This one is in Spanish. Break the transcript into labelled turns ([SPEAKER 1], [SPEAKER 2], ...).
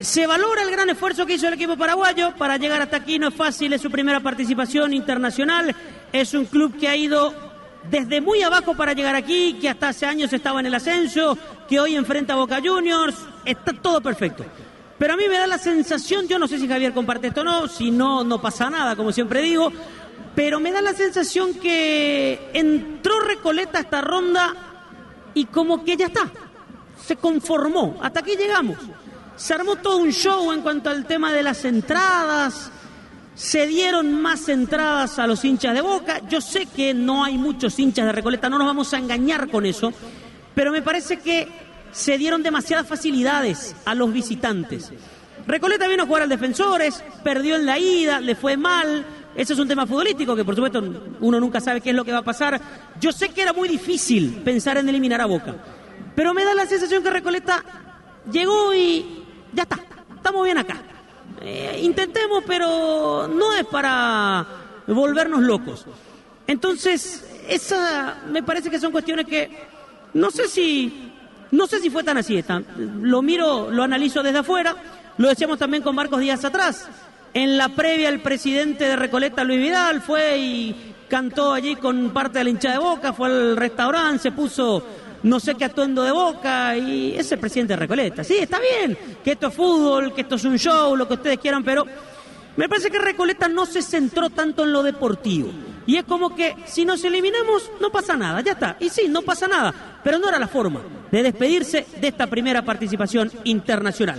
[SPEAKER 1] Se valora el gran esfuerzo que hizo el equipo paraguayo para llegar hasta aquí. No es fácil, es su primera participación internacional. Es un club que ha ido desde muy abajo para llegar aquí, que hasta hace años estaba en el ascenso, que hoy enfrenta a Boca Juniors. Está todo perfecto. Pero a mí me da la sensación, yo no sé si Javier comparte esto o no, si no, no pasa nada, como siempre digo, pero me da la sensación que entró Recoleta a esta ronda y como que ya está, se conformó, hasta aquí llegamos. Se armó todo un show en cuanto al tema de las entradas, se dieron más entradas a los hinchas de Boca. Yo sé que no hay muchos hinchas de Recoleta, no nos vamos a engañar con eso, pero me parece que se dieron demasiadas facilidades a los visitantes. Recoleta vino a jugar al Defensores, perdió en la ida, le fue mal. Ese es un tema futbolístico que por supuesto uno nunca sabe qué es lo que va a pasar. Yo sé que era muy difícil pensar en eliminar a Boca, pero me da la sensación que Recoleta llegó y ya está, estamos bien acá. Intentemos, pero no es para volvernos locos. Entonces, esa me parece que son cuestiones que no sé si fue tan así. Lo miro, lo analizo desde afuera. Lo decíamos también con Marcos días atrás. En la previa, el presidente de Recoleta, Luis Vidal, fue y cantó allí con parte de la hinchada de Boca, fue al restaurante, se puso no sé qué atuendo de Boca, y ese presidente de Recoleta. Sí, está bien, que esto es fútbol, que esto es un show, lo que ustedes quieran, pero me parece que Recoleta no se centró tanto en lo deportivo. Y es como que si nos eliminamos, no pasa nada, ya está. Y sí, no pasa nada, pero no era la forma de despedirse de esta primera participación internacional.